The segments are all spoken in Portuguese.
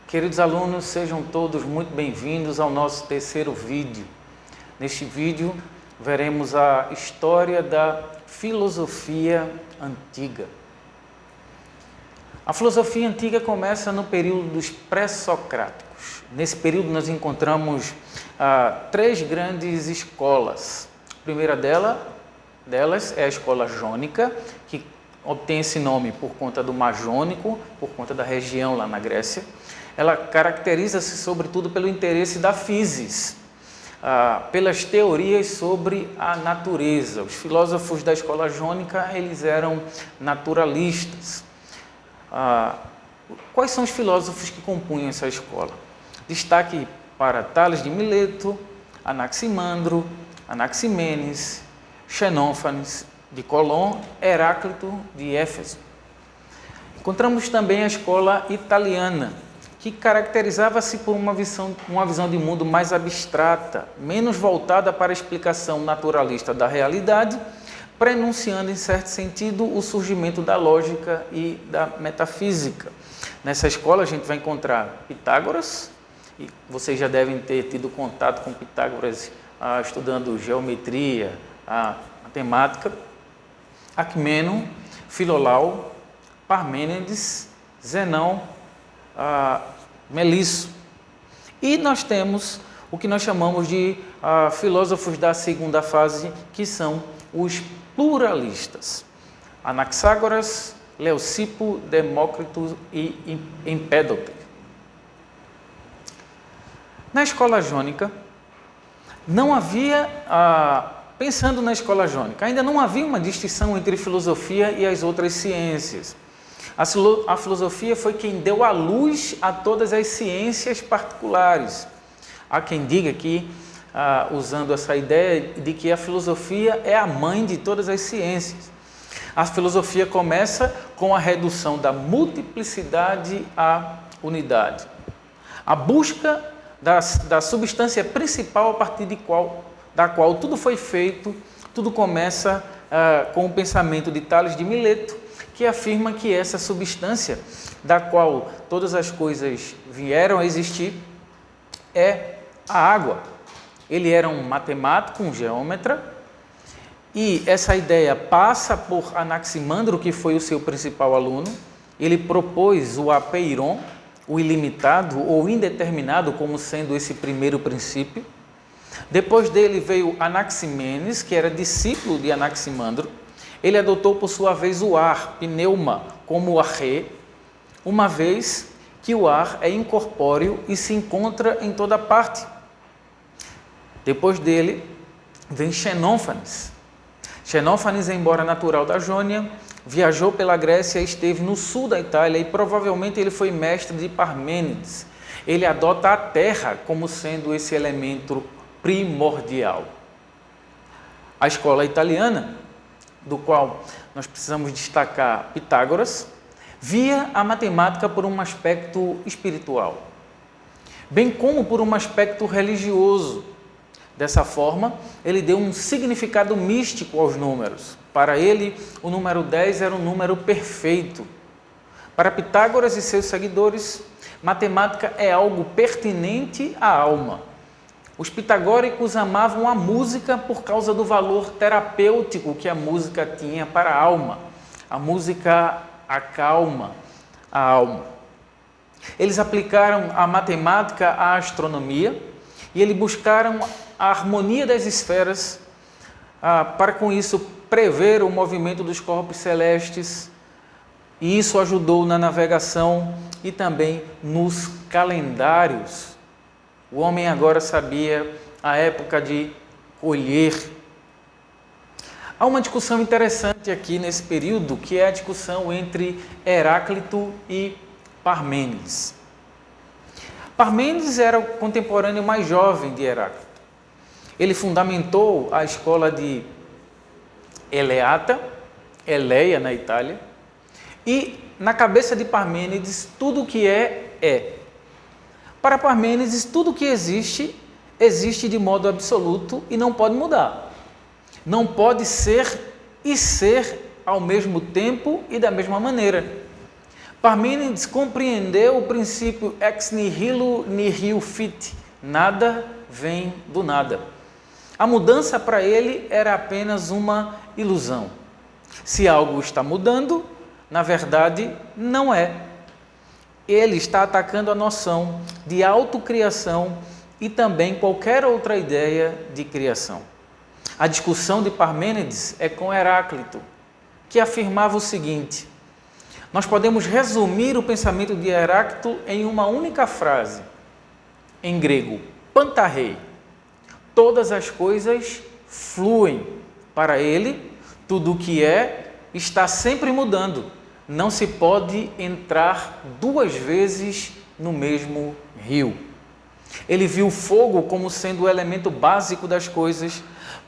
Queridos alunos, sejam todos muito bem-vindos ao nosso terceiro vídeo. Neste vídeo, veremos a história da filosofia antiga. A filosofia antiga começa no período dos pré-socráticos. Nesse período, nós encontramos três grandes escolas. A primeira delas é a escola jônica, que obtém esse nome por conta do mar Jônico, por conta da região lá na Grécia. Ela caracteriza-se sobretudo pelo interesse da physis, pelas teorias sobre a natureza. Os filósofos da escola jônica, eles eram naturalistas. Quais são os filósofos que compunham essa escola? Destaque para Tales de Mileto, Anaximandro, Anaximenes, Xenófanes de Colón, Heráclito de Éfeso. Encontramos também a escola italiana, que caracterizava-se por uma visão de mundo mais abstrata, menos voltada para a explicação naturalista da realidade, prenunciando, em certo sentido, o surgimento da lógica e da metafísica. Nessa escola a gente vai encontrar Pitágoras, e vocês já devem ter tido contato com Pitágoras estudando geometria, matemática, Aquimênon, Filolau, Parmênides, Zenão, Melisso. E nós temos o que nós chamamos de filósofos da segunda fase, que são os pluralistas. Anaxágoras, Leucipo, Demócrito e Empédocle. Na escola jônica, não havia, pensando na escola jônica, ainda não havia uma distinção entre filosofia e as outras ciências. A filosofia foi quem deu a luz a todas as ciências particulares. Há quem diga que, usando essa ideia de que a filosofia é a mãe de todas as ciências. A filosofia começa com a redução da multiplicidade à unidade. A busca da substância principal a partir da qual tudo foi feito, tudo começa com o pensamento de Tales de Mileto, que afirma que essa substância da qual todas as coisas vieram a existir é a água. Ele era um matemático, um geômetra, e essa ideia passa por Anaximandro, que foi o seu principal aluno. Ele propôs o apeiron, o ilimitado ou indeterminado, como sendo esse primeiro princípio. Depois dele veio Anaximenes, que era discípulo de Anaximandro. Ele adotou, por sua vez, o ar, pneuma, como o arrê, uma vez que o ar é incorpóreo e se encontra em toda parte. Depois dele, vem Xenófanes. Xenófanes, embora natural da Jônia, viajou pela Grécia e esteve no sul da Itália e provavelmente ele foi mestre de Parmênides. Ele adota a terra como sendo esse elemento primordial. A escola italiana, do qual nós precisamos destacar Pitágoras, via a matemática por um aspecto espiritual, bem como por um aspecto religioso. Dessa forma, ele deu um significado místico aos números. Para ele, o número 10 era um número perfeito. Para Pitágoras e seus seguidores, matemática é algo pertinente à alma. Os pitagóricos amavam a música por causa do valor terapêutico que a música tinha para a alma. A música acalma a alma. Eles aplicaram a matemática à astronomia e eles buscaram a harmonia das esferas para, com isso, prever o movimento dos corpos celestes. E isso ajudou na navegação e também nos calendários. O homem agora sabia a época de colher. Há uma discussão interessante aqui nesse período, que é a discussão entre Heráclito e Parmênides. Parmênides era o contemporâneo mais jovem de Heráclito. Ele fundamentou a escola de Eleia, na Itália, e na cabeça de Parmênides, tudo o que é. Para Parmênides, tudo que existe, existe de modo absoluto e não pode mudar. Não pode ser e ser ao mesmo tempo e da mesma maneira. Parmênides compreendeu o princípio ex nihilo nihil fit, nada vem do nada. A mudança para ele era apenas uma ilusão. Se algo está mudando, na verdade não é. Ele está atacando a noção de autocriação e também qualquer outra ideia de criação. A discussão de Parmênides é com Heráclito, que afirmava o seguinte: nós podemos resumir o pensamento de Heráclito em uma única frase, em grego, pantarrei. Todas as coisas fluem. Para ele, tudo o que é está sempre mudando. Não se pode entrar duas vezes no mesmo rio. Ele viu o fogo como sendo o elemento básico das coisas,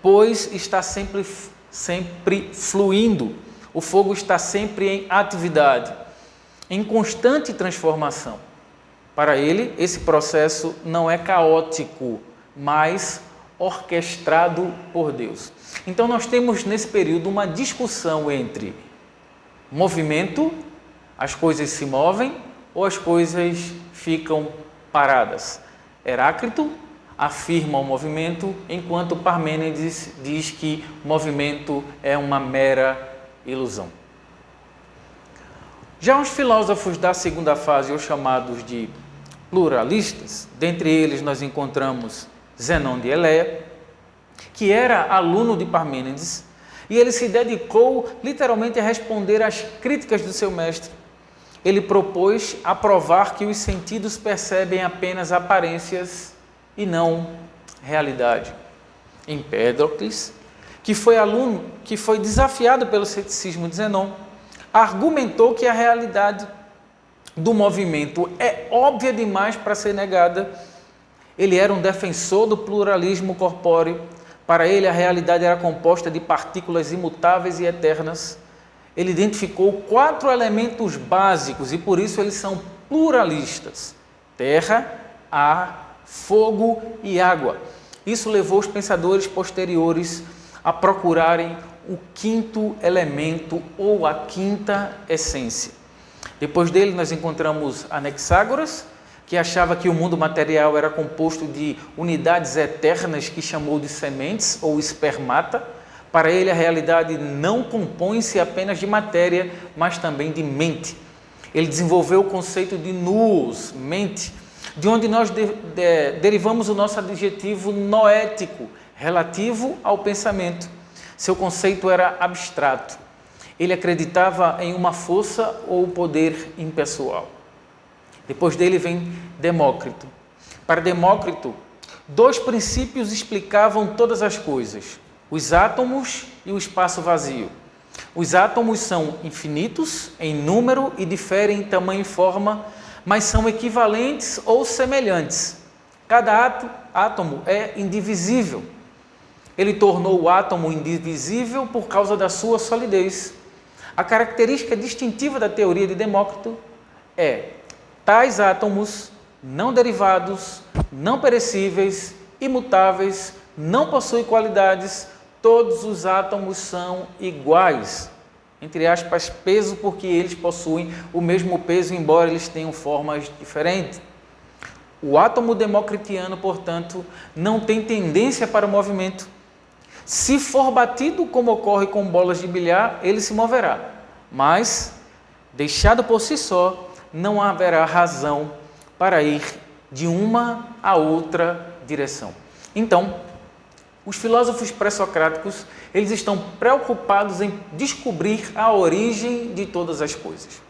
pois está sempre fluindo. O fogo está sempre em atividade, em constante transformação. Para ele, esse processo não é caótico, mas orquestrado por Deus. Então nós temos nesse período uma discussão entre movimento, as coisas se movem ou as coisas ficam paradas. Heráclito afirma o movimento, enquanto Parmênides diz que movimento é uma mera ilusão. Já os filósofos da segunda fase, os chamados de pluralistas, dentre eles nós encontramos Zenão de Eleia, que era aluno de Parmênides, e ele se dedicou literalmente a responder às críticas do seu mestre. Ele propôs a provar que os sentidos percebem apenas aparências e não realidade. Empédocles, que foi desafiado pelo ceticismo de Zenon, argumentou que a realidade do movimento é óbvia demais para ser negada. Ele era um defensor do pluralismo corpóreo. Para ele, a realidade era composta de partículas imutáveis e eternas. Ele identificou 4 elementos básicos e, por isso, eles são pluralistas: terra, ar, fogo e água. Isso levou os pensadores posteriores a procurarem o 5º elemento ou a 5ª essência. Depois dele, nós encontramos Anaxágoras, que achava que o mundo material era composto de unidades eternas que chamou de sementes ou espermata. Para ele, a realidade não compõe-se apenas de matéria, mas também de mente. Ele desenvolveu o conceito de nous, mente, de onde nós derivamos o nosso adjetivo noético, relativo ao pensamento. Seu conceito era abstrato. Ele acreditava em uma força ou poder impessoal. Depois dele vem Demócrito. Para Demócrito, 2 princípios explicavam todas as coisas: os átomos e o espaço vazio. Os átomos são infinitos em número e diferem em tamanho e forma, mas são equivalentes ou semelhantes. Cada átomo é indivisível. Ele tornou o átomo indivisível por causa da sua solidez. A característica distintiva da teoria de Demócrito é: tais átomos não derivados, não perecíveis, imutáveis, não possuem qualidades, todos os átomos são iguais. Entre aspas, peso, porque eles possuem o mesmo peso, embora eles tenham formas diferentes. O átomo democritiano, portanto, não tem tendência para o movimento. Se for batido, como ocorre com bolas de bilhar, ele se moverá. Mas, deixado por si só, não haverá razão para ir de uma a outra direção. Então, os filósofos pré-socráticos, eles estão preocupados em descobrir a origem de todas as coisas.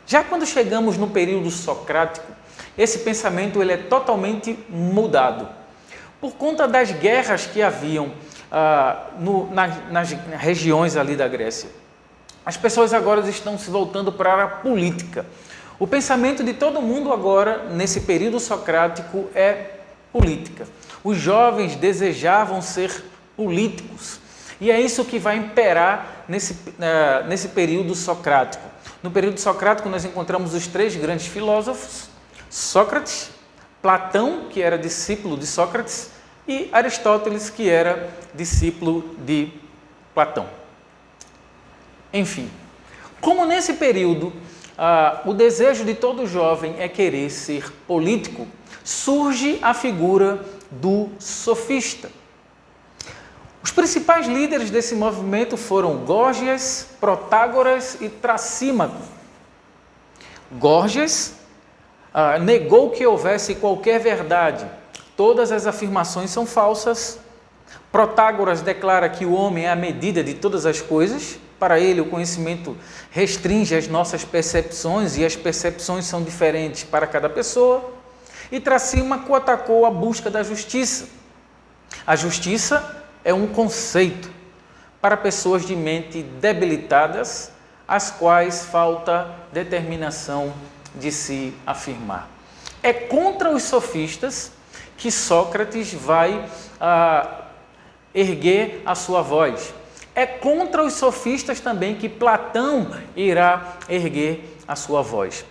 Já quando chegamos no período socrático, esse pensamento ele é totalmente mudado. Por conta das guerras que haviam nas regiões ali da Grécia. As pessoas agora estão se voltando para a política. O pensamento de todo mundo agora, nesse período socrático, é política. Os jovens desejavam ser políticos. E é isso que vai imperar nesse período socrático. No período socrático nós encontramos os 3 grandes filósofos: Sócrates, Platão, que era discípulo de Sócrates, e Aristóteles, que era discípulo de Platão. Enfim, como nesse período o desejo de todo jovem é querer ser político, surge a figura do sofista. Os principais líderes desse movimento foram Górgias, Protágoras e Trasímaco. Górgias negou que houvesse qualquer verdade. Todas as afirmações são falsas. Protágoras declara que o homem é a medida de todas as coisas. Para ele, o conhecimento restringe as nossas percepções e as percepções são diferentes para cada pessoa. E Trasímaco atacou a busca da justiça. A justiça é um conceito para pessoas de mente debilitadas, às quais falta determinação de se afirmar. É contra os sofistas que Sócrates vai erguer a sua voz. É contra os sofistas também que Platão irá erguer a sua voz.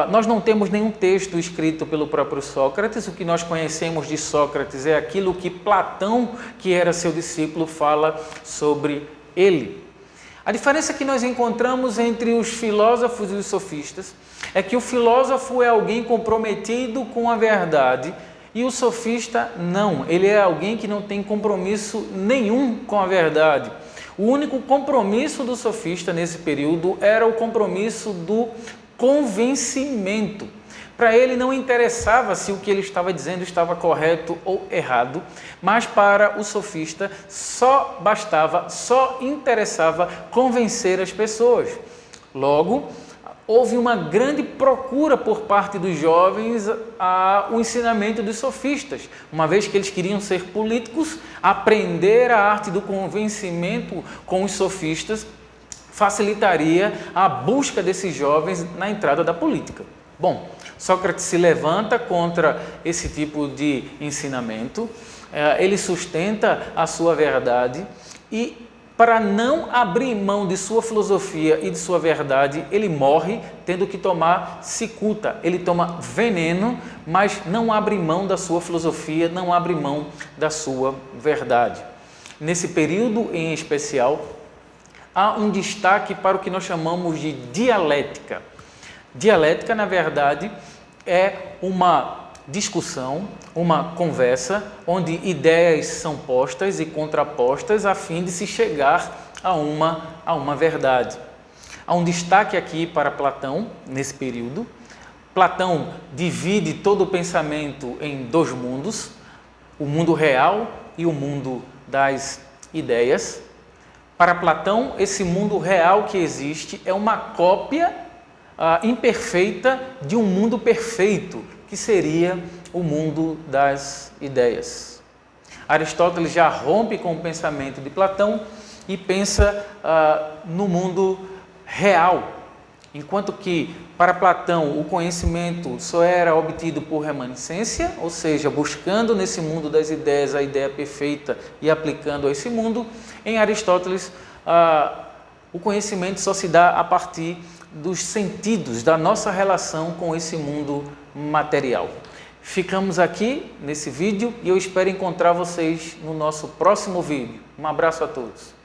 Nós não temos nenhum texto escrito pelo próprio Sócrates. O que nós conhecemos de Sócrates é aquilo que Platão, que era seu discípulo, fala sobre ele. A diferença que nós encontramos entre os filósofos e os sofistas é que o filósofo é alguém comprometido com a verdade e o sofista não. Ele é alguém que não tem compromisso nenhum com a verdade. O único compromisso do sofista nesse período era o compromisso do convencimento. Para ele não interessava se o que ele estava dizendo estava correto ou errado, mas para o sofista só interessava convencer as pessoas. Logo, houve uma grande procura por parte dos jovens ao ensinamento dos sofistas, uma vez que eles queriam ser políticos. Aprender a arte do convencimento com os sofistas facilitaria a busca desses jovens na entrada da política. Bom, Sócrates se levanta contra esse tipo de ensinamento, ele sustenta a sua verdade e, para não abrir mão de sua filosofia e de sua verdade, ele morre tendo que tomar cicuta. Ele toma veneno, mas não abre mão da sua filosofia, não abre mão da sua verdade. Nesse período em especial, há um destaque para o que nós chamamos de dialética. Dialética, na verdade, é uma discussão, uma conversa, onde ideias são postas e contrapostas a fim de se chegar a uma verdade. Há um destaque aqui para Platão, nesse período. Platão divide todo o pensamento em dois mundos, o mundo real e o mundo das ideias. Para Platão, esse mundo real que existe é uma cópia imperfeita de um mundo perfeito, que seria o mundo das ideias. Aristóteles já rompe com o pensamento de Platão e pensa no mundo real, enquanto que para Platão o conhecimento só era obtido por remanescência, ou seja, buscando nesse mundo das ideias a ideia perfeita e aplicando a esse mundo. Em Aristóteles, o conhecimento só se dá a partir dos sentidos, da nossa relação com esse mundo material. Ficamos aqui nesse vídeo e eu espero encontrar vocês no nosso próximo vídeo. Um abraço a todos.